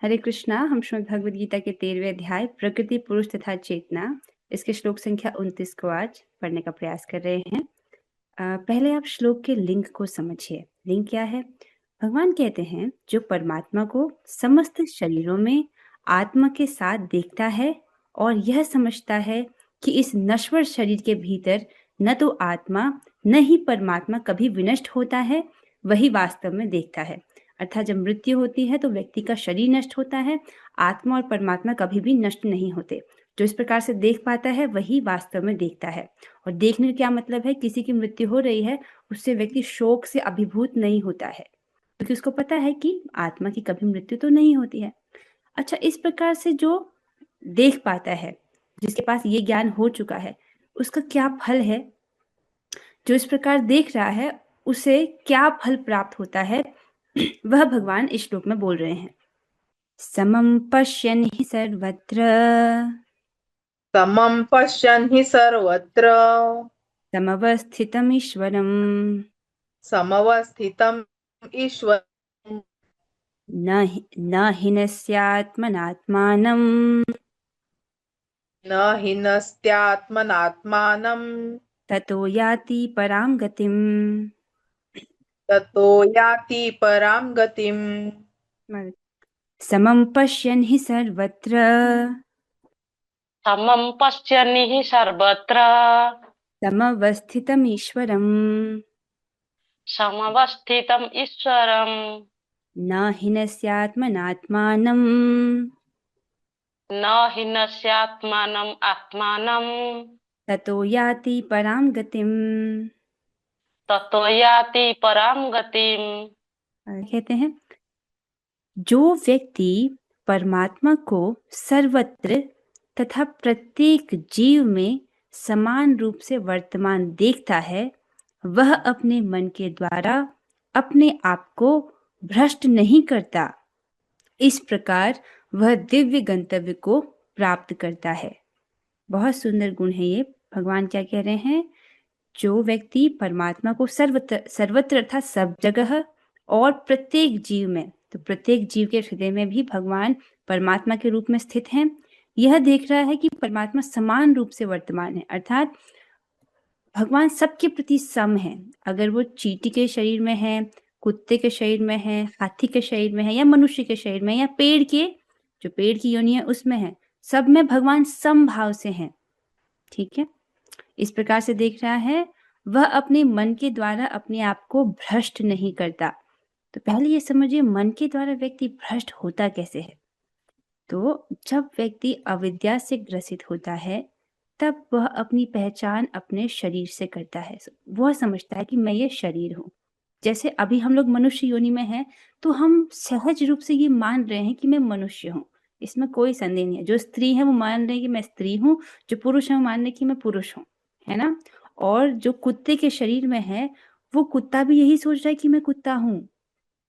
हरे कृष्णा। हम श्रीमद् भगवद गीता के 13वें अध्याय प्रकृति पुरुष तथा चेतना इसके श्लोक संख्या 29 को आज पढ़ने का प्रयास कर रहे हैं। पहले आप श्लोक के लिंग को समझिए। लिंग क्या है? भगवान कहते हैं जो परमात्मा को समस्त शरीरों में आत्मा के साथ देखता है और यह समझता है कि इस नश्वर शरीर के भीतर न तो आत्मा न ही परमात्मा कभी विनष्ट होता है, वही वास्तव में देखता है। अर्थात जब मृत्यु होती है तो व्यक्ति का शरीर नष्ट होता है, आत्मा और परमात्मा कभी भी नष्ट नहीं होते। जो इस प्रकार से देख पाता है वही वास्तव में देखता है। और देखने का क्या मतलब है? किसी की मृत्यु हो रही है, उससे व्यक्ति शोक से अभिभूत नहीं होता है, क्योंकि उसको पता है कि आत्मा की कभी मृत्यु तो नहीं होती है। अच्छा, इस प्रकार से जो देख पाता है, जिसके पास ये ज्ञान हो चुका है, उसका क्या फल है? जो इस प्रकार देख रहा है उसे क्या फल प्राप्त होता है, वह भगवान इस श्लोक में बोल रहे हैं। समं पश्यन् हि सर्वत्र समं पश्यन् हि सर्वत्र समवस्थितमीश्वरम् समवस्थितम् ईश्वरम् न हिनस्यात्मनात्मानं न हिनस्त्यात्मनात्मानं ततो याति परां गतिम्। ततो याति परां गतिम्। समं पश्यन् हि सर्वत्र समं पश्यन्नि हि सर्वत्र समवस्थितमीश्वरम् समवस्थितम् ईश्वरम् न हिनस्यात्मनात्मानं न हिनस्यात्मानम् आत्मानं ततो याति परां गतिम्। ततो याति परां गतिम्। कहते हैं जो व्यक्ति परमात्मा को सर्वत्र तथा प्रत्येक जीव में समान रूप से वर्तमान देखता है, वह अपने मन के द्वारा अपने आप को भ्रष्ट नहीं करता। इस प्रकार वह दिव्य गंतव्य को प्राप्त करता है। बहुत सुंदर गुण है ये। भगवान क्या कह रहे हैं? जो व्यक्ति परमात्मा को सर्वत्र अर्थात सब जगह और प्रत्येक जीव में, तो प्रत्येक जीव के हृदय में भी भगवान परमात्मा के रूप में स्थित हैं, यह देख रहा है कि परमात्मा समान रूप से वर्तमान है, अर्थात भगवान सबके प्रति सम है। अगर वो चींटी के शरीर में है, कुत्ते के शरीर में है, हाथी के शरीर में है, या मनुष्य के शरीर में, या पेड़ के, जो पेड़ की योनि है उसमें है, सब में भगवान समभाव से हैं। ठीक है, इस प्रकार से देख रहा है। वह अपने मन के द्वारा अपने आप को भ्रष्ट नहीं करता। तो पहले ये समझिए, मन के द्वारा व्यक्ति भ्रष्ट होता कैसे है? तो जब व्यक्ति अविद्या से ग्रसित होता है, तब वह अपनी पहचान अपने शरीर से करता है। वह समझता है कि मैं ये शरीर हूँ। जैसे अभी हम लोग मनुष्य योनि में हैं, तो हम सहज रूप से ये मान रहे हैं कि मैं मनुष्य हूँ, इसमें कोई संदेह नहीं है। जो स्त्री है वो मान रहे हैं कि मैं स्त्री हूँ, जो पुरुष है वो मान रहे हैं कि मैं पुरुष हूँ, है ना? और जो कुत्ते के शरीर में है, वो कुत्ता भी यही सोच रहा है कि मैं कुत्ता हूँ।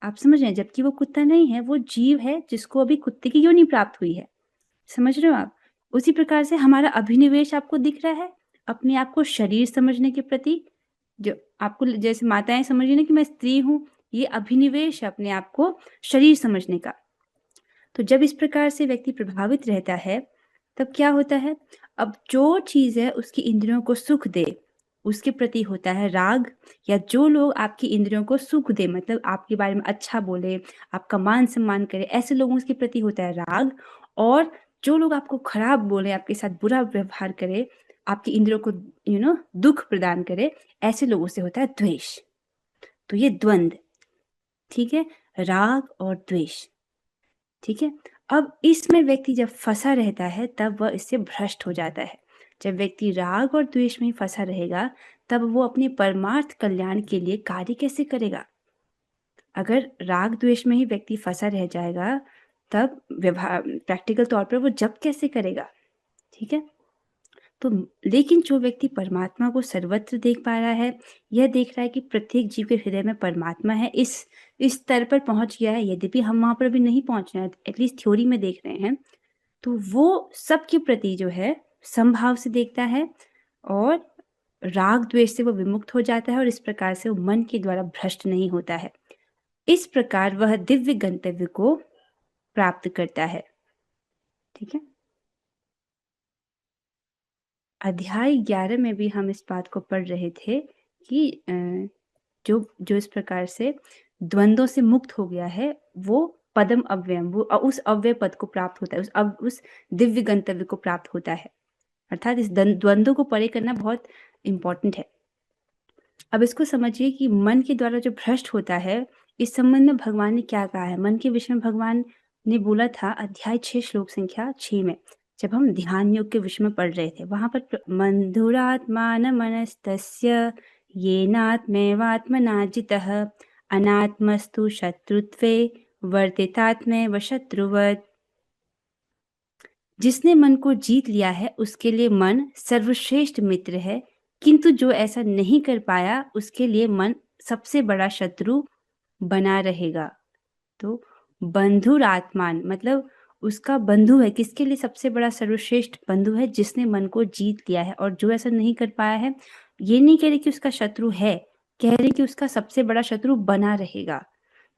आप समझ रहे हैं? जबकि वो कुत्ता नहीं है, वो जीव है जिसको अभी कुत्ते की योनि प्राप्त हुई है। समझ रहे हो आप? उसी प्रकार से हमारा अभिनिवेश आपको दिख रहा है अपने आप को शरीर समझने के प्रति। जो आपको जैसे माताएं समझ रही ना कि मैं स्त्री हूँ, ये अभिनिवेश है अपने आप को शरीर समझने का। तो जब इस प्रकार से व्यक्ति प्रभावित रहता है, तब क्या होता है? अब जो चीज है उसकी इंद्रियों को सुख दे, उसके प्रति होता है राग। या जो लोग आपकी इंद्रियों को सुख दे, मतलब आपके बारे में अच्छा बोले, आपका मान सम्मान करे, ऐसे लोगों के प्रति होता है राग। और जो लोग आपको खराब बोले, आपके साथ बुरा व्यवहार करे, आपकी इंद्रियों को दुख प्रदान करे, ऐसे लोगों से होता है द्वेष। तो ये द्वंद्व, ठीक है, राग और द्वेष। ठीक है, अब इसमें व्यक्ति जब फंसा रहता है तब वह इससे भ्रष्ट हो जाता है। जब व्यक्ति राग और द्वेष में फंसा रहेगा, तब वो अपने परमार्थ कल्याण के लिए कार्य कैसे करेगा? अगर राग द्वेष में ही व्यक्ति फंसा रह जाएगा, तब व्यवहार प्रैक्टिकल तौर पर वो जप कैसे करेगा? ठीक है, तो लेकिन जो व्यक्ति परमात्मा को सर्वत्र देख पा रहा है, यह देख रहा है कि प्रत्येक जीव के हृदय में परमात्मा है, इस स्तर पर पहुंच गया है। यद्यपि हम वहां पर भी नहीं पहुंच रहे हैं, एटलीस्ट थ्योरी में देख रहे हैं, तो वो सबके प्रति जो है समभाव से देखता है और राग द्वेष से वो विमुक्त हो जाता है, और इस प्रकार से वो मन के द्वारा भ्रष्ट नहीं होता है। इस प्रकार वह दिव्य गंतव्य को प्राप्त करता है। ठीक है, अध्याय 11 में भी हम इस बात को पढ़ रहे थे कि जो जो इस प्रकार से द्वंद्वों से मुक्त हो गया है वो पदम अव्ययम, वो उस अव्यय पद को प्राप्त होता है, उस दिव्य गंतव्य को प्राप्त होता है। अर्थात इस द्वंद्व को परे करना बहुत इंपॉर्टेंट है। अब इसको समझिए कि मन के द्वारा जो भ्रष्ट होता है, इस संबंध में भगवान ने क्या कहा है। मन के विषय में भगवान ने बोला था अध्याय 6 श्लोक संख्या 6 में, जब हम ध्यान योग के विषय में पढ़ रहे थे, वहां पर बंधुरात्मान मनस्तस्य येनात्मेवात्मना जितः अनात्मस्तु शत्रुत्वे वर्तितात्मैव शत्रुवत्। जिसने मन को जीत लिया है उसके लिए मन सर्वश्रेष्ठ मित्र है, किंतु जो ऐसा नहीं कर पाया उसके लिए मन सबसे बड़ा शत्रु बना रहेगा। तो बंधुरात्मान मतलब उसका बंधु है, किसके लिए सबसे बड़ा सर्वश्रेष्ठ बंधु है, जिसने मन को जीत लिया है। और जो ऐसा नहीं कर पाया है, ये नहीं कह रहे कि उसका शत्रु है, कह रहे कि उसका सबसे बड़ा शत्रु बना रहेगा।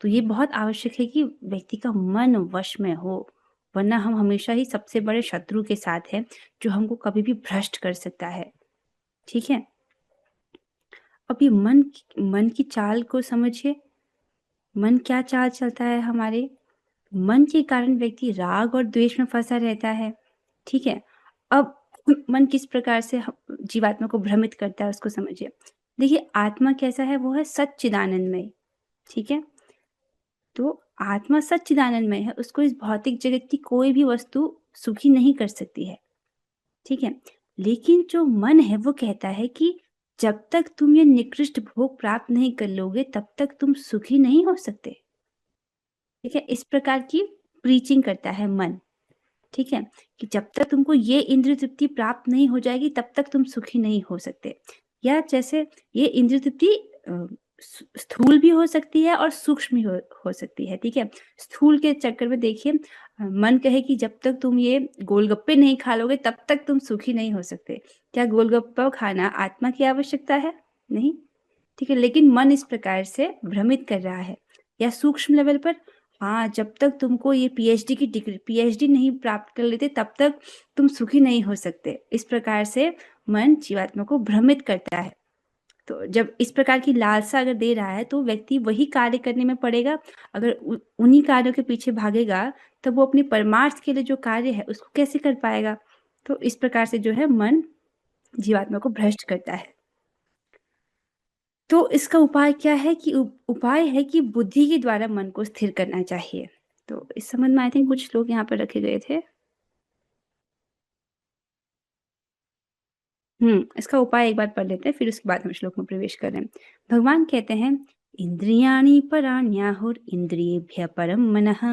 तो ये बहुत आवश्यक है कि व्यक्ति का मन वश में हो, वरना हम हमेशा ही सबसे बड़े शत्रु के साथ हैं जो हमको कभी भी भ्रष्ट कर सकता है। ठीक है, अब ये मन की चाल को समझिए। मन क्या चाल चलता है हमारे, मन के कारण व्यक्ति राग और द्वेष में फंसा रहता है। ठीक है, अब मन किस प्रकार से जीवात्मा को भ्रमित करता है उसको समझिए। देखिए, आत्मा कैसा है, वो है सच्चिदानंदमय। ठीक है, तो आत्मा सच्चिदानंदमय है, उसको इस भौतिक जगत की कोई भी वस्तु सुखी नहीं कर सकती है। ठीक है, लेकिन जो मन है वो कहता है कि जब तक तुम ये निकृष्ट भोग प्राप्त नहीं कर लोगे तब तक तुम सुखी नहीं हो सकते। ठीक है, इस प्रकार की प्रीचिंग करता है मन। ठीक है, कि जब तक तुमको ये इंद्रिय तृप्ति प्राप्त नहीं हो जाएगी तब तक तुम सुखी नहीं हो सकते। या जैसे ये इंद्रिय तृप्ति स्थूल भी हो सकती है और सूक्ष्म भी हो सकती है। ठीक है, स्थूल के चक्कर में देखिए, मन कहे कि जब तक तुम ये गोलगप्पे नहीं खा लोगे तब तक तुम सुखी नहीं हो सकते। क्या गोलगप्पा खाना आत्मा की आवश्यकता है? नहीं। ठीक है, लेकिन मन इस प्रकार से भ्रमित कर रहा है। या सूक्ष्म लेवल पर, हाँ, जब तक तुमको ये पीएचडी की डिग्री, पीएचडी नहीं प्राप्त कर लेते तब तक तुम सुखी नहीं हो सकते। इस प्रकार से मन जीवात्मा को भ्रमित करता है। तो जब इस प्रकार की लालसा अगर दे रहा है तो व्यक्ति वही कार्य करने में पड़ेगा। अगर उन्हीं कार्यों के पीछे भागेगा तो वो अपने परमार्थ के लिए जो कार्य है उसको कैसे कर पाएगा। तो इस प्रकार से जो है मन जीवात्मा को भ्रष्ट करता है। तो इसका उपाय क्या है कि उपाय है कि बुद्धि के द्वारा मन को स्थिर करना चाहिए। तो इस संबंध में आई थिंक कुछ लोग यहाँ पर रखे गए थे। इसका उपाय एक बार पढ़ लेते हैं, फिर उसके बाद हम श्लोक में प्रवेश कर रहे हैं। भगवान कहते हैं, इंद्रियाणि पराण्याहुर इंद्रियेभ्यः परम मनः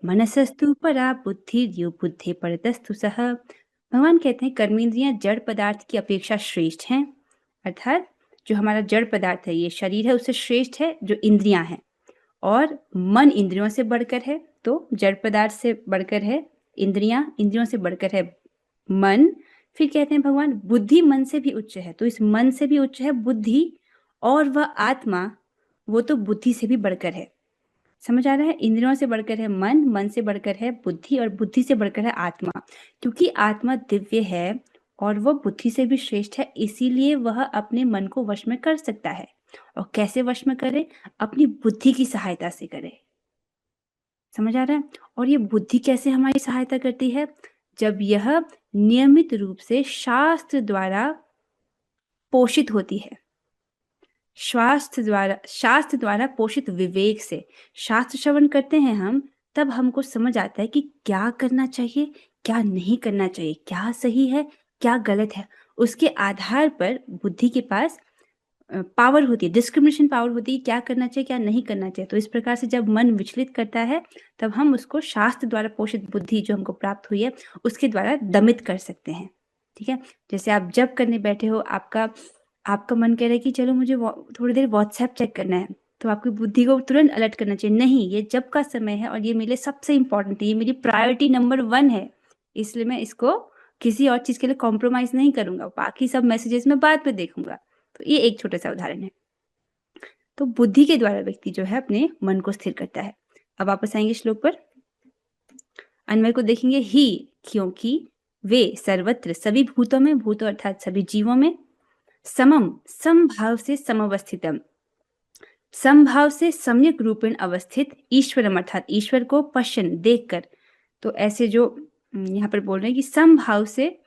मनसस्तु परा बुद्धिर्यो बुद्धि परतस्तु सः। भगवान कहते हैं कर्मेंद्रियां जड़ पदार्थ की अपेक्षा श्रेष्ठ हैं। अर्थात जो हमारा जड़ पदार्थ है, ये शरीर है, उससे श्रेष्ठ है जो इंद्रियां हैं। और मन इंद्रियों से बढ़कर है, तो जड़ पदार्थ से बढ़कर है इंद्रियां, इंद्रियों से बढ़कर है मन। फिर कहते हैं भगवान बुद्धि मन से भी उच्च है, तो इस मन से भी उच्च है बुद्धि, और वह आत्मा वो तो बुद्धि से भी बढ़कर है। समझ आ रहा है? इंद्रियों से बढ़कर है मन, मन से बढ़कर है बुद्धि, और बुद्धि से बढ़कर है आत्मा। क्योंकि आत्मा दिव्य है और वह बुद्धि से भी श्रेष्ठ है, इसीलिए वह अपने मन को वश में कर सकता है। और कैसे वश में करे? अपनी बुद्धि की सहायता से करे। समझ आ रहा है? और ये बुद्धि कैसे हमारी सहायता करती है? जब यह नियमित रूप से शास्त्र द्वारा पोषित होती है। शास्त्र द्वारा पोषित विवेक से शास्त्र श्रवण करते हैं हम, तब हमको समझ आता है कि क्या करना चाहिए, क्या नहीं करना चाहिए, क्या सही है, क्या गलत है। उसके आधार पर बुद्धि के पास पावर होती है, डिस्क्रिमिनेशन पावर होती है, क्या करना चाहिए क्या नहीं करना चाहिए। तो इस प्रकार से जब मन विचलित करता है तब हम उसको शास्त्र द्वारा पोषित बुद्धि जो हमको प्राप्त हुई है उसके द्वारा दमित कर सकते हैं। ठीक है, जैसे आप जब करने बैठे हो, आपका मन कह रहा है कि चलो मुझे थोड़ी देर व्हाट्सएप चेक करना है, तो आपकी बुद्धि को तुरंत अलर्ट करना चाहिए, नहीं, ये जब का समय है और ये मेरे लिए सबसे इंपॉर्टेंट है, ये मेरी प्रायोरिटी नंबर 1 है, इसलिए मैं इसको किसी और चीज के लिए कॉम्प्रोमाइज नहीं करूंगा, बाकी सब मैसेजेस में बाद में देखूंगा। तो ये एक छोटा सा उदाहरण है। तो बुद्धि के द्वारा व्यक्ति जो है अपने मन को स्थिर करता है। अब वापस आएंगे श्लोक पर। अन्वय को देखेंगे ही, क्योंकि वे सर्वत्र सभी भूतों में, भूतों अर्थात सभी जीवों में, समम समभाव से समवस्थितम, समभाव से सम्यक रूपेण अवस्थित, ईश्वरम अर्थात ईश्वर को पश्यन देखकर। तो ऐसे जो यहाँ पर बोल रहे हैं कि समभाव से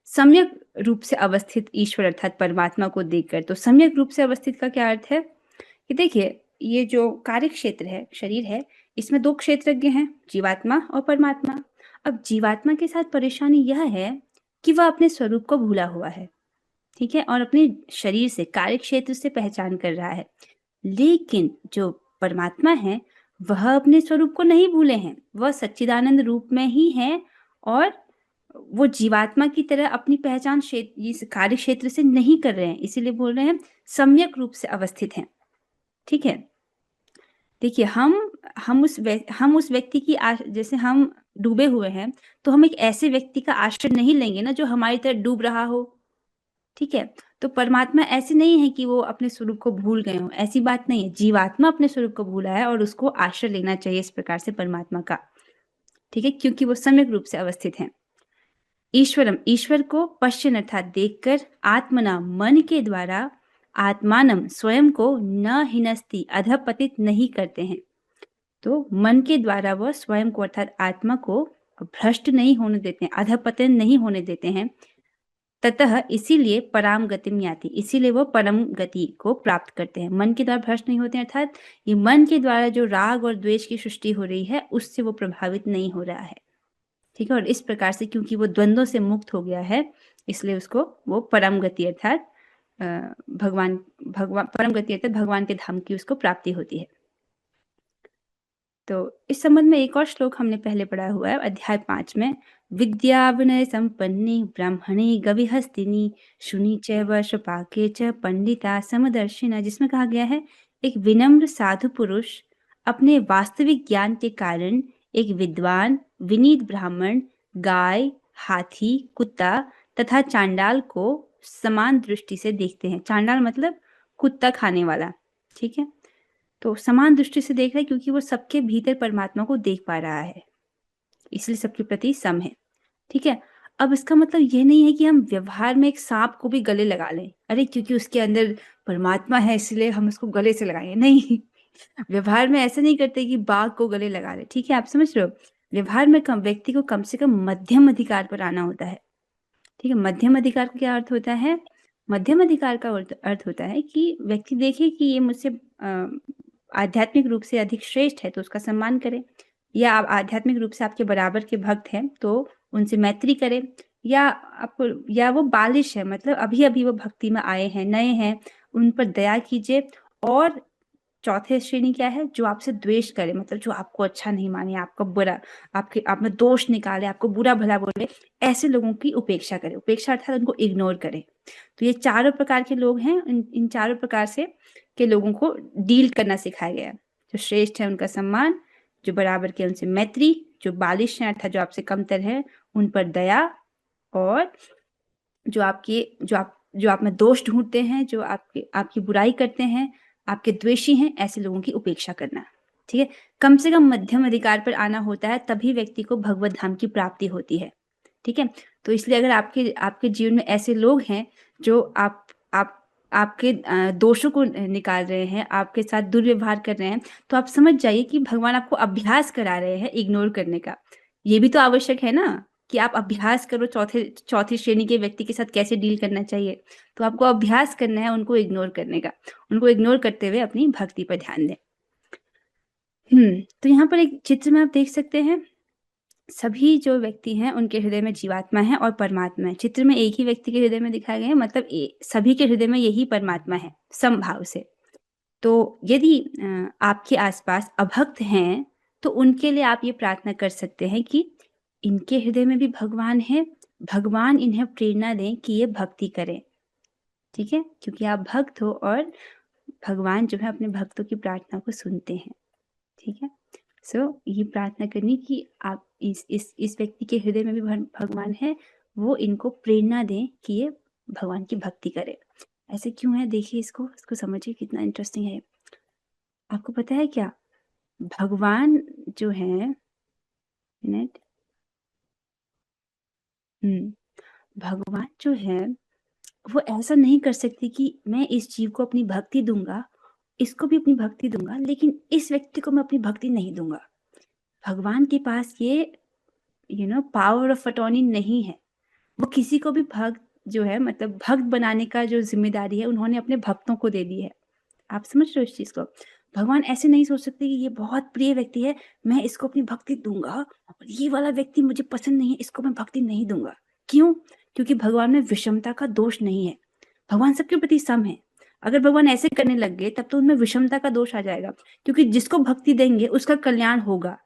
सम्यक रूप से अवस्थित ईश्वर अर्थात परमात्मा को देखकर। तो सम्यक रूप से अवस्थित का क्या अर्थ है कि देखिए, ये जो कार्य क्षेत्र है, शरीर है, इसमें दो क्षेत्रज्ञ हैं, जीवात्मा और परमात्मा। अब जीवात्मा के साथ परेशानी यह है कि वह अपने स्वरूप को भूला हुआ है, ठीक है, और अपने शरीर से, कार्य क्षेत्र से पहचान कर रहा है। लेकिन जो परमात्मा है वह अपने स्वरूप को नहीं भूले हैं, वह सच्चिदानंद रूप में ही है और वो जीवात्मा की तरह अपनी पहचान इस कार्य क्षेत्र से नहीं कर रहे हैं, इसीलिए बोल रहे हैं सम्यक रूप से अवस्थित हैं। ठीक है, देखिए हम उस व्यक्ति की जैसे हम डूबे हुए हैं, तो हम एक ऐसे व्यक्ति का आश्रय नहीं लेंगे ना जो हमारी तरह डूब रहा हो। ठीक है, तो परमात्मा ऐसे नहीं है कि वो अपने स्वरूप को भूल गए हो, ऐसी बात नहीं है। जीवात्मा अपने स्वरूप को भूला है और उसको आश्रय लेना चाहिए इस प्रकार से परमात्मा का। ठीक है, क्योंकि वो सम्यक रूप से अवस्थित हैं। ईश्वरम, ईश्वर को पश्चिन अर्थात देखकर, आत्मना मन के द्वारा, आत्मानम स्वयं को न हिनस्ति अधपतित नहीं करते हैं। तो मन के द्वारा वह स्वयं को अर्थात आत्मा को भ्रष्ट नहीं होने देते हैं, अधपतन नहीं होने देते हैं। ततः इसीलिए पराम गतिम याति, इसीलिए वो परम गति को प्राप्त करते हैं। मन के द्वारा भ्रष्ट नहीं होते हैं, अर्थात ये मन के द्वारा जो राग और द्वेष की सृष्टि हो रही है उससे वो प्रभावित नहीं हो रहा है। ठीक है, और इस प्रकार से क्योंकि वो द्वंद्वों से मुक्त हो गया है, इसलिए उसको वो परम गति अर्थात भगवान परम गति अर्थात भगवान के धाम की उसको प्राप्ति होती है। तो इस संबंध में एक और श्लोक हमने पहले पढ़ा हुआ है, अध्याय 5 में, विद्या विनय संपन्नी ब्राह्मणी गविहस्तिनी शुनि च वर्षपाके च पंडिता समदर्शिना, जिसमें कहा गया है एक विनम्र साधु पुरुष अपने वास्तविक ज्ञान के कारण एक विद्वान विनीत ब्राह्मण, गाय, हाथी, कुत्ता तथा चांडाल को समान दृष्टि से देखते हैं। चांडाल मतलब कुत्ता खाने वाला। ठीक है, तो समान दृष्टि से देख रहा है क्योंकि वो सबके भीतर परमात्मा को देख पा रहा है, इसलिए सबके प्रति सम है। ठीक है, अब इसका मतलब यह नहीं है कि हम व्यवहार में एक सांप को भी गले लगा लें, अरे क्योंकि उसके अंदर परमात्मा है इसलिए हम उसको गले से लगाएंगे, नहीं। व्यवहार में ऐसा नहीं करते कि बाघ को गले लगा ले। ठीक है, आप समझ रहे हो, व्यवहार में व्यक्ति को कम से कम मध्यम अधिकार पर आना होता है। ठीक है, मध्यम अधिकार का क्या अर्थ होता है? मध्यम अधिकार का अर्थ होता है कि व्यक्ति देखे कि ये मुझसे आध्यात्मिक रूप से अधिक श्रेष्ठ है तो उसका सम्मान करें, या आप आध्यात्मिक रूप से आपके बराबर के भक्त हैं तो उनसे मैत्री करें, या वो बालिश है मतलब अभी अभी वो भक्ति में आए हैं, नए हैं, उन पर दया कीजिए। और चौथे श्रेणी क्या है? जो आपसे द्वेष करे, मतलब जो आपको अच्छा नहीं माने, आपका बुरा, आप में दोष निकाले, आपको बुरा भला बोले, ऐसे लोगों की उपेक्षा करें। उपेक्षा अर्थात उनको इग्नोर करें। तो ये चारों प्रकार के लोग हैं, इन चारों प्रकार से के लोगों को डील करना सिखाया गया। जो श्रेष्ठ है उनका सम्मान, जो बराबर के उनसे मैत्री, जो बालिश है अर्थात जो आपसे कमतर है उन पर दया, और जो आप में दोष ढूंढते हैं, जो आपकी बुराई करते हैं, आपके द्वेषी हैं, ऐसे लोगों की उपेक्षा करना। ठीक है, कम से कम मध्यम अधिकार पर आना होता है, तभी व्यक्ति को भगवत धाम की प्राप्ति होती है। ठीक है, तो इसलिए अगर आपके जीवन में ऐसे लोग हैं जो आपके दोषों को निकाल रहे हैं, आपके साथ दुर्व्यवहार कर रहे हैं, तो आप समझ जाइए कि भगवान आपको अभ्यास करा रहे हैं इग्नोर करने का। ये भी तो आवश्यक है ना कि आप अभ्यास करो चौथी श्रेणी के व्यक्ति के साथ कैसे डील करना चाहिए। तो आपको अभ्यास करना है उनको इग्नोर करने का, उनको इग्नोर करते हुए अपनी भक्ति पर ध्यान दें। तो यहाँ पर एक चित्र में आप देख सकते हैं, सभी जो व्यक्ति हैं उनके हृदय में जीवात्मा है और परमात्मा है। चित्र में एक ही व्यक्ति के हृदय में दिखाया गया है, मतलब सभी के हृदय में यही परमात्मा है समभाव से। तो यदि आपके आसपास अभक्त हैं तो उनके लिए आप ये प्रार्थना कर सकते हैं कि इनके हृदय में भी भगवान है, भगवान इन्हें प्रेरणा दें कि ये भक्ति करें। ठीक है, क्योंकि आप भक्त हो और भगवान जो है अपने भक्तों की प्रार्थना को सुनते हैं। ठीक है, ये प्रार्थना करनी कि आप इस व्यक्ति के हृदय में भी भगवान है, वो इनको प्रेरणा दें कि ये भगवान की भक्ति करें। ऐसे क्यों है, देखिए इसको समझिए, कितना इंटरेस्टिंग है। आपको पता है क्या, भगवान जो है, भगवान जो है वो ऐसा नहीं कर सकते कि मैं इस जीव को अपनी भक्ति दूंगा, इसको भी अपनी भक्ति दूंगा, लेकिन इस व्यक्ति को मैं अपनी भक्ति नहीं दूंगा। भगवान के पास ये पावर ऑफ अटॉर्नी नहीं है। वो किसी को भी भक्त जो है मतलब भक्त बनाने का जो जिम्मेदारी है उन्होंने अपने भक्तों को दे दी है। आप समझ रहे हो इस चीज को? भगवान ऐसे नहीं सोच सकते कि ये बहुत प्रिय व्यक्ति है, मैं इसको अपनी भक्ति दूंगा, और ये वाला व्यक्ति मुझे पसंद नहीं है, इसको मैं भक्ति नहीं दूंगा। क्यों? क्योंकि भगवान में विषमता का दोष नहीं है। भगवान सबके प्रति सम है। अगर भगवान ऐसे करने लग गए तब तो उनमें विषमता का दोष आ जाएगा, क्योंकि जिसको भक्ति देंगे उसका कल्याण होगा,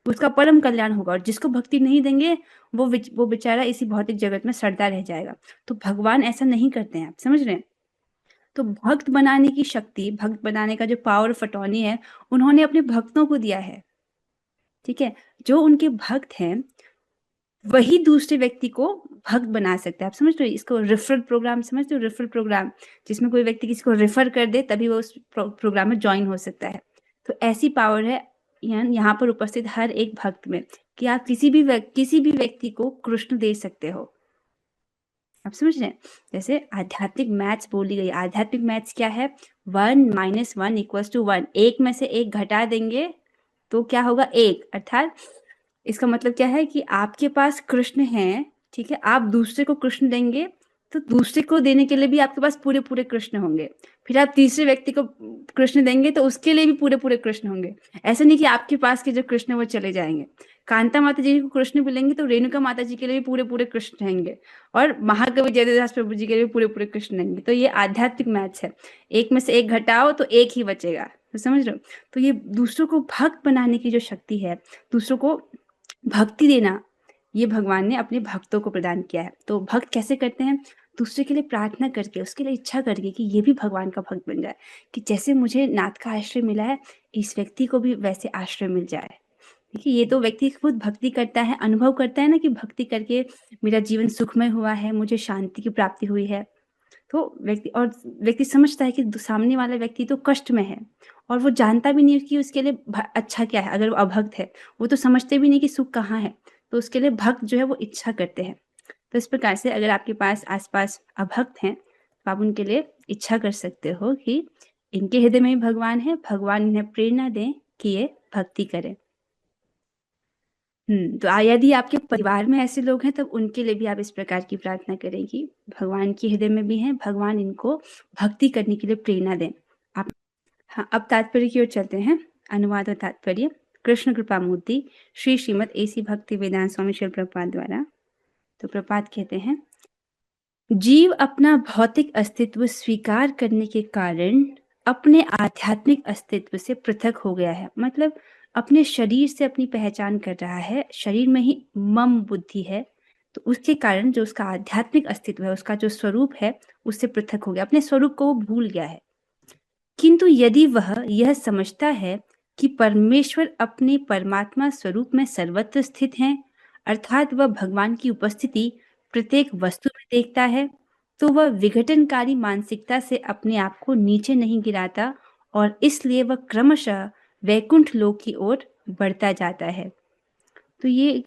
उसका परम कल्याण होगा, और जिसको भक्ति नहीं देंगे वो बेचारा इसी भौतिक जगत में सड़ता रह जाएगा। तो भगवान ऐसा नहीं करते हैं। आप समझ रहे हैं? तो भक्त बनाने की शक्ति, भक्त बनाने का जो पावर ऑफ अटॉर्नी है, उन्होंने अपने भक्तों को दिया है। ठीक है? जो उनके भक्त हैं वही दूसरे व्यक्ति को भक्त बना सकता है। आप समझ रहे हो इसको? रेफरल प्रोग्राम समझते हो? रेफरल प्रोग्राम, जिसमें कोई व्यक्ति किसी को रेफर कर दे तभी वो उस प्रोग्राम में ज्वाइन हो सकता है। तो ऐसी पावर है यहाँ पर उपस्थित हर एक भक्त में, कि आप किसी भी व्यक्ति को कृष्ण दे सकते हो। आप समझ रहे हैं? जैसे आध्यात्मिक मैथ्स बोली गई। आध्यात्मिक मैथ्स क्या है? 1 - 1 = 1। एक में से एक घटा देंगे तो क्या होगा? 1। अर्थात इसका मतलब क्या है कि आपके पास कृष्ण है, ठीक है, आप दूसरे को कृष्ण देंगे तो दूसरे को देने के लिए भी आपके पास पूरे पूरे कृष्ण होंगे। फिर आप तीसरे व्यक्ति को कृष्ण देंगे तो उसके लिए भी पूरे पूरे कृष्ण होंगे। ऐसा नहीं कि आपके पास के जो कृष्ण वो चले जाएंगे। कांता माता जी को कृष्ण मिलेंगे तो रेणुका माता जी के लिए भी पूरे पूरे कृष्ण रहेंगे, और महाकवि जयदेवदास प्रभु जी के लिए भी पूरे पूरे कृष्ण रहेंगे। तो ये आध्यात्मिक मैथ्स है। एक में से एक घटाओ तो एक ही बचेगा। तो समझ रहे हो? तो ये दूसरों को भक्त बनाने की जो शक्ति है, दूसरों को भक्ति देना, ये भगवान ने अपने भक्तों को प्रदान किया है। तो भक्त कैसे करते हैं? दूसरे के लिए प्रार्थना करके, उसके लिए इच्छा करके कि ये भी भगवान का भक्त बन जाए, कि जैसे मुझे नाथ का आश्रय मिला है इस व्यक्ति को भी वैसे आश्रय मिल जाए। देखिए, ये तो व्यक्ति खुद भक्ति करता है, अनुभव करता है ना कि भक्ति करके मेरा जीवन सुखमय हुआ है, मुझे शांति की प्राप्ति हुई है। तो व्यक्ति समझता है कि सामने वाला व्यक्ति तो कष्ट में है, और वो जानता भी नहीं कि उसके लिए अच्छा क्या है। अगर वो अभक्त है, वो तो समझते भी नहीं कि सुख कहाँ है, तो उसके लिए भक्त जो है वो इच्छा करते हैं। तो इस प्रकार से अगर आपके पास आसपास अभक्त हैं तो आप उनके लिए इच्छा कर सकते हो कि इनके हृदय में भगवान है, भगवान इन्हें प्रेरणा दें कि ये भक्ति करें। तो यदि आपके परिवार में ऐसे लोग हैं तब उनके लिए भी आप इस प्रकार की प्रार्थना करें कि भगवान के हृदय में भी हैं, भगवान इनको भक्ति करने के लिए प्रेरणा दें। आप हाँ, अब तात्पर्य की ओर चलते हैं। अनुवाद और तात्पर्य। कृष्ण कृपा मूर्ति श्री श्रीमद AC भक्ति वेदांत स्वामी श्रील प्रभुपाद द्वारा। तो प्रभुपाद कहते हैं, जीव अपना भौतिक अस्तित्व स्वीकार करने के कारण अपने आध्यात्मिक अस्तित्व से पृथक हो गया है। मतलब अपने शरीर से अपनी पहचान कर रहा है, शरीर में ही मम बुद्धि है, तो उसके कारण जो उसका आध्यात्मिक अस्तित्व है, उसका जो स्वरूप है, उससे पृथक हो गया, अपने स्वरूप को वो भूल गया है। किंतु यदि वह यह समझता है कि परमेश्वर अपने परमात्मा स्वरूप में सर्वत्र स्थित हैं, अर्थात वह भगवान की उपस्थिति प्रत्येक वस्तु में देखता है, तो वह विघटनकारी मानसिकता से अपने आप को नीचे नहीं गिराता, और इसलिए वह क्रमशः वैकुंठ लोक की ओर बढ़ता जाता है। तो ये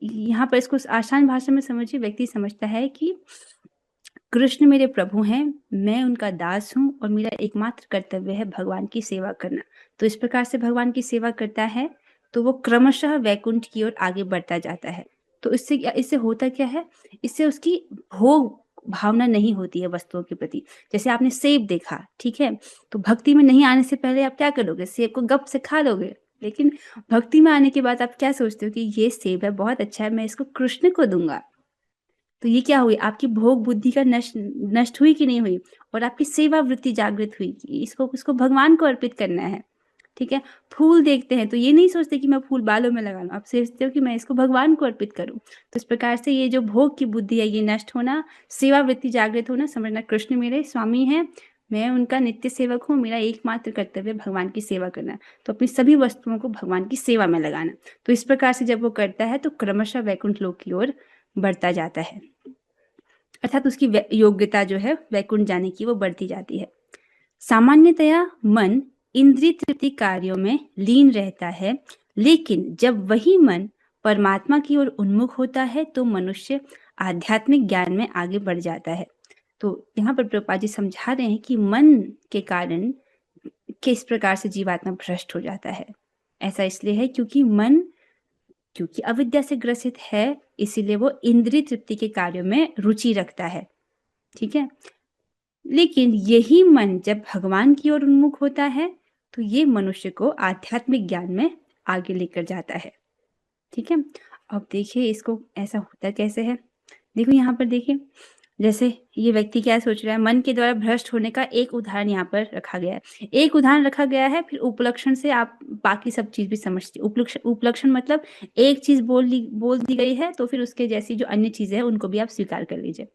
यहाँ पर इसको आसान भाषा में समझिए। व्यक्ति समझता है कि कृष्ण मेरे प्रभु हैं, मैं उनका दास हूँ, और मेरा एकमात्र कर्तव्य है भगवान की सेवा करना। तो इस प्रकार से भगवान की सेवा करता है तो वो क्रमशः वैकुंठ की ओर आगे बढ़ता जाता है। तो इससे होता क्या है? इससे उसकी भोग भावना नहीं होती है वस्तुओं के प्रति। जैसे आपने सेब देखा, ठीक है, तो भक्ति में नहीं आने से पहले आप क्या करोगे? सेब को गप से खा लोगे, लेकिन भक्ति में आने के बाद आप क्या सोचते हो कि ये सेब है, बहुत अच्छा है, मैं इसको कृष्ण को दूंगा। तो ये क्या हुई? आपकी भोग बुद्धि का नष्ट हुई कि नहीं हुई? और आपकी सेवा वृत्ति जागृत हुई कि इसको भगवान को अर्पित करना है। ठीक है? फूल देखते हैं तो ये नहीं सोचते कि मैं फूल बालों में लगा लूं, आप सोचते हो कि मैं इसको भगवान को अर्पित करूं। तो इस प्रकार से ये जो भोग की बुद्धि है ये नष्ट होना, सेवा वृत्ति जागृत होना, समझना कृष्ण मेरे स्वामी हैं, मैं उनका नित्य सेवक हूँ, मेरा एकमात्र कर्तव्य भगवान की सेवा करना। तो अपनी सभी वस्तुओं को भगवान की सेवा में लगाना। तो इस प्रकार से जब वो करता है तो क्रमशः वैकुंठ लोक की ओर बढ़ता जाता है, अर्थात उसकी योग्यता जो है वैकुंठ जाने की वो बढ़ती जाती है। सामान्यतया मन इंद्रिय तृप्ति कार्यों में लीन रहता है, लेकिन जब वही मन परमात्मा की ओर उन्मुख होता है तो मनुष्य आध्यात्मिक ज्ञान में आगे बढ़ जाता है। तो यहाँ पर प्रभुपाद जी समझा रहे हैं कि मन के कारण किस प्रकार से जीवात्मा भ्रष्ट हो जाता है। ऐसा इसलिए है क्योंकि अविद्या से ग्रसित है, इसीलिए वो इंद्रिय तृप्ति के कार्यों में रुचि रखता है। ठीक है, लेकिन यही मन जब भगवान की ओर उन्मुख होता है तो ये मनुष्य को आध्यात्मिक ज्ञान में आगे लेकर जाता है। ठीक है, अब देखिए इसको ऐसा होता कैसे है। देखो यहाँ पर देखिए, जैसे ये व्यक्ति क्या सोच रहा है, मन के द्वारा भ्रष्ट होने का एक उदाहरण यहाँ पर रखा गया है। एक उदाहरण रखा गया है, फिर उपलक्षण से आप बाकी सब चीज भी समझते। उपलक्षण मतलब एक चीज बोल दी गई है तो फिर उसके जैसी जो अन्य चीजें हैं उनको भी आप स्वीकार कर लीजिए।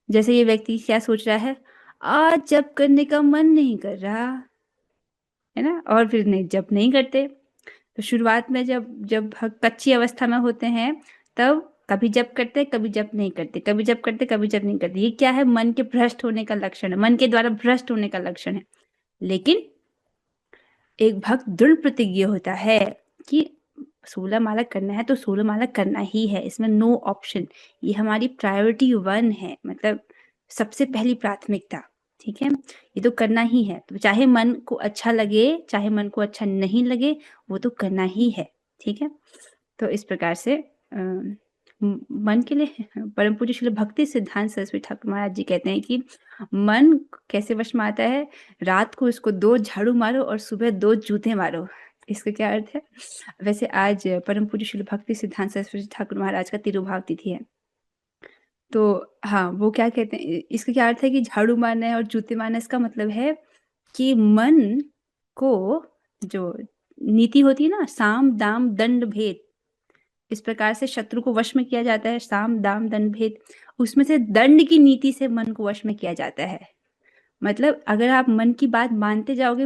जैसे ये व्यक्ति क्या सोच रहा है, आज जप करने का मन नहीं कर रहा है ना, और फिर नहीं जप नहीं करते। तो शुरुआत में जब कच्ची अवस्था में होते हैं तब कभी जप करते कभी जप नहीं करते, कभी जप करते कभी जप नहीं करते। ये क्या है, मन के भ्रष्ट होने का लक्षण है, मन के द्वारा भ्रष्ट होने का लक्षण है। लेकिन एक भक्त दृढ़ प्रतिज्ञ होता है कि 16 माला करना है तो 16 माला करना ही है, इसमें नो ऑप्शन। ये हमारी प्रायोरिटी 1 है, मतलब सबसे पहली प्राथमिकता। ठीक है, ये तो करना ही है, तो चाहे मन को अच्छा लगे चाहे मन को अच्छा नहीं लगे, वो तो करना ही है। ठीक है, तो इस प्रकार से मन के लिए परम पूज्य श्री भक्ति सिद्धांत सरस्वती ठाकुर महाराज जी कहते हैं कि मन कैसे वश में आता है, रात को इसको 2 झाड़ू मारो और सुबह 2 जूते मारो। इसका क्या अर्थ है? वैसे आज परम पूज्य श्री भक्ति सिद्धांत सरस्वती ठाकुर महाराज का तिरुभाव तिथि है, तो हाँ, वो क्या कहते हैं, इसका क्या अर्थ है कि झाड़ू मारना है और जूते मारना। इसका मतलब है कि मन को जो नीति होती है ना, साम दाम दंड भेद, इस प्रकार से शत्रु को वश में किया जाता है। साम दाम दंड भेद, उसमें से दंड की नीति से मन को वश में किया जाता है। मतलब अगर आप मन की बात मानते जाओगे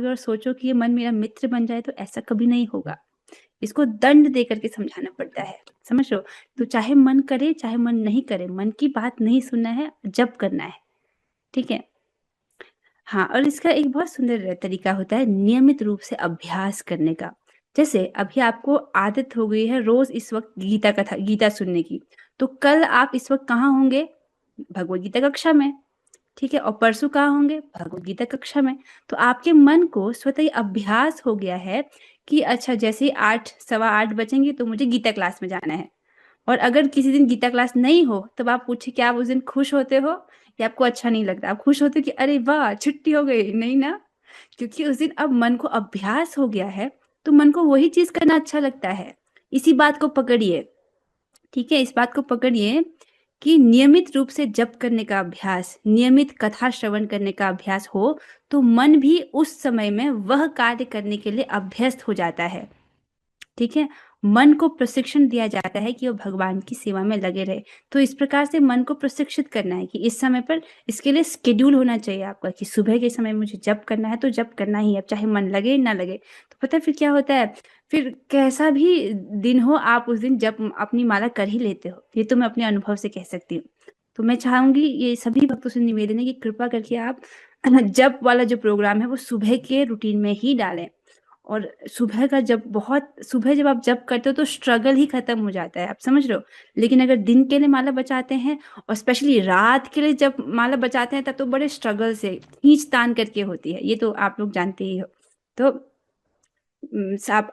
और सोचो कि ये मन मेरा मित्र बन जाए, तो ऐसा कभी नहीं होगा। इसको दंड दे करके समझाना पड़ता है, समझ लो। तो चाहे मन करे चाहे मन नहीं करे, मन की बात नहीं सुनना है, जप करना है। ठीक है, हाँ, और इसका एक बहुत सुंदर तरीका होता है नियमित रूप से अभ्यास करने का। जैसे अभी आपको आदत हो गई है रोज इस वक्त गीता सुनने की, तो कल आप इस वक्त कहाँ होंगे, भगवत गीता कक्षा में। ठीक है, और परसों कहाँ होंगे, भगवत गीता कक्षा में। तो आपके मन को स्वतः ही अभ्यास हो गया है कि अच्छा, जैसे ही 8 सवा 8 बजेंगे तो मुझे गीता क्लास में जाना है। और अगर किसी दिन गीता क्लास नहीं हो तब आप पूछे क्या आप उस दिन खुश होते हो या आपको अच्छा नहीं लगता? आप खुश होते हो कि अरे वाह छुट्टी हो गई? नहीं ना, क्योंकि उस दिन अब मन को अभ्यास हो गया है, तो मन को वही चीज करना अच्छा लगता है। इसी बात को पकड़िए। ठीक है, इस बात को पकड़िए कि नियमित रूप से जप करने का अभ्यास, नियमित कथा श्रवण करने का अभ्यास हो तो मन भी उस समय में वह कार्य करने के लिए अभ्यस्त हो जाता है। ठीक है, मन को प्रशिक्षण दिया जाता है कि वो भगवान की सेवा में लगे रहे। तो इस प्रकार से मन को प्रशिक्षित करना है कि इस समय पर इसके लिए शेड्यूल होना चाहिए आपका कि सुबह के समय मुझे जप करना है तो जप करना ही है, चाहे मन लगे ना लगे। तो पता है फिर क्या होता है, फिर कैसा भी दिन हो आप उस दिन जप अपनी माला कर ही लेते हो। ये तो मैं अपने अनुभव से कह सकती हूँ। तो मैं चाहूंगी ये सभी भक्तों से निवेदन है कि कृपा करके आप जप वाला जो प्रोग्राम है वो सुबह के रूटीन में ही डालें। और सुबह का जब आप जप करते हो तो स्ट्रगल ही खत्म हो जाता है, आप समझ रहे हो। लेकिन अगर दिन के लिए माला बचाते हैं और स्पेशली रात के लिए जब माला बचाते हैं तब तो बड़े स्ट्रगल से खींच तान करके होती है, ये तो आप लोग जानते ही हो। तो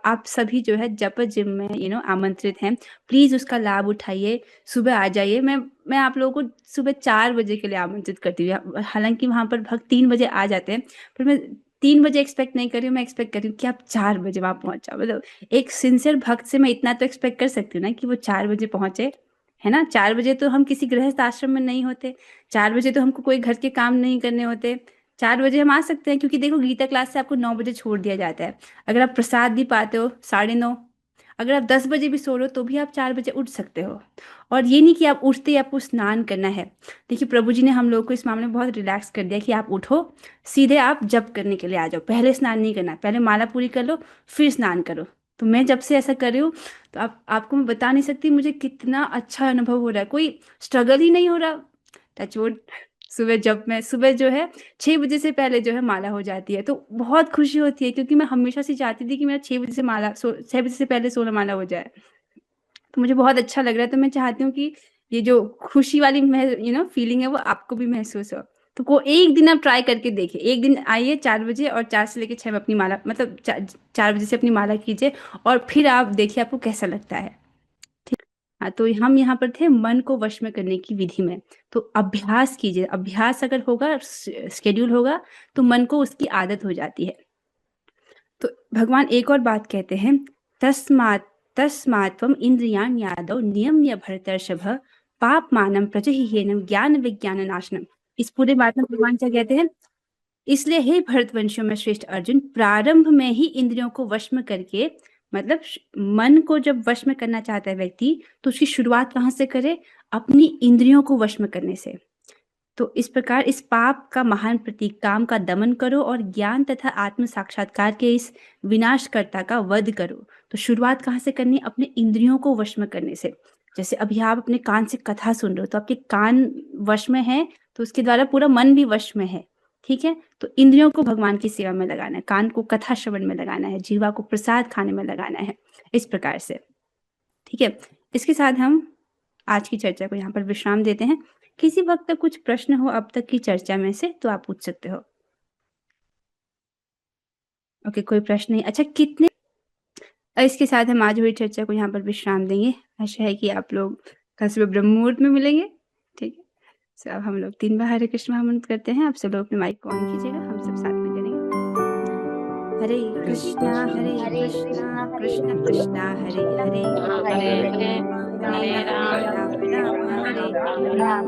आप सभी जो है जप जिम में आमंत्रित हैं, प्लीज उसका लाभ उठाइए, सुबह आ जाइए। मैं आप लोगों को सुबह 4 बजे के लिए आमंत्रित करती हूँ। हालांकि वहां पर भक्त 3 बजे आ जाते हैं, पर मैं 3 बजे एक्सपेक्ट नहीं कर रही हूँ, मैं एक्सपेक्ट कर रही हूँ कि आप 4 बजे वहां पहुंच जाओ। मतलब एक सिंसियर भक्त से मैं इतना तो एक्सपेक्ट कर सकती हूँ ना कि वो 4 बजे पहुंचे, है ना। 4 बजे तो हम किसी गृहस्थ आश्रम में नहीं होते, 4 बजे तो हमको कोई घर के काम नहीं करने होते। 4 बजे हम आ सकते हैं, क्योंकि देखो गीता क्लास से आपको 9 बजे छोड़ दिया जाता है। अगर आप प्रसाद भी पाते हो 9:30, अगर आप 10 बजे भी सो रहे हो तो भी आप 4 बजे उठ सकते हो। और ये नहीं कि आप उठते ही आपको स्नान करना है। देखिए प्रभु जी ने हम लोग को इस मामले में बहुत रिलैक्स कर दिया कि आप उठो, सीधे आप जप करने के लिए आ जाओ, पहले स्नान नहीं करना, पहले माला पूरी कर लो फिर स्नान करो। तो मैं जब से ऐसा कर रही हूँ तो आपको मैं बता नहीं सकती मुझे कितना अच्छा अनुभव हो रहा है, कोई स्ट्रगल ही नहीं हो रहा। टचवुड। सुबह जो है 6 बजे से पहले जो है माला हो जाती है तो बहुत खुशी होती है, क्योंकि मैं हमेशा से चाहती थी कि मेरा 6 बजे से 6 बजे से पहले 16 माला हो जाए। तो मुझे बहुत अच्छा लग रहा है। तो मैं चाहती हूँ कि ये जो खुशी वाली फीलिंग है वो आपको भी महसूस हो। तो को एक दिन आप ट्राई करके देखिए, एक दिन आइए 4 बजे और 4 से लेके 6 में अपनी माला, मतलब 4 बजे से अपनी माला कीजिए और फिर आप देखिए आपको कैसा लगता है। हाँ, तो हम यहाँ पर थे मन को वश में करने की विधि में। तो अभ्यास कीजिए, अभ्यास अगर होगा, शेड्यूल होगा, तो मन को उसकी आदत हो जाती है। तो भगवान एक और बात कहते हैं, तस्मात्त्वम् इंद्रियाण यादव नियम्य भरतर्षभ पापमानं प्रजह्येनं ज्ञान विज्ञान नाशनम। इस पूरे बात में भगवान क्या कहते हैं, इसलिए हे भरतवंशियों में श्रेष्ठ अर्जुन, प्रारंभ में ही इंद्रियों को वश में करके, मतलब मन को जब वश में करना चाहता है व्यक्ति, तो उसकी शुरुआत कहाँ से करे, अपनी इंद्रियों को वश में करने से। तो इस प्रकार इस पाप का महान प्रतीक काम का दमन करो और ज्ञान तथा आत्म साक्षात्कार के इस विनाशकर्ता का वध करो। तो शुरुआत कहाँ से करनी, अपने इंद्रियों को वश में करने से। जैसे अभी आप अपने कान से कथा सुन रहे हो, तो आपके कान वश में है, तो उसके द्वारा पूरा मन भी वश में है, ठीक है। तो इंद्रियों को भगवान की सेवा में लगाना है, कान को कथा श्रवण में लगाना है, जीवा को प्रसाद खाने में लगाना है, इस प्रकार से, ठीक है। इसके साथ हम आज की चर्चा को यहाँ पर विश्राम देते हैं। किसी वक्त तक कुछ प्रश्न हो अब तक की चर्चा में से तो आप पूछ सकते हो। ओके, कोई प्रश्न नहीं। अच्छा, कितने, इसके साथ हम आज हुई चर्चा को यहाँ पर विश्राम देंगे। आशा है कि आप लोग कल सुबह ब्रह्म मुहूर्त में मिलेंगे, ठीक है। तो अब हम लोग 3 बार हरे कृष्ण महामंत्र करते हैं। आप सब लोग अपने माइक को ऑन कीजिएगा, हम सब साथ में करेंगे। हरे कृष्णा कृष्ण कृष्णा हरे हरे, हरे हरे, हरे राम, राम राम हरे राम हरे। राम।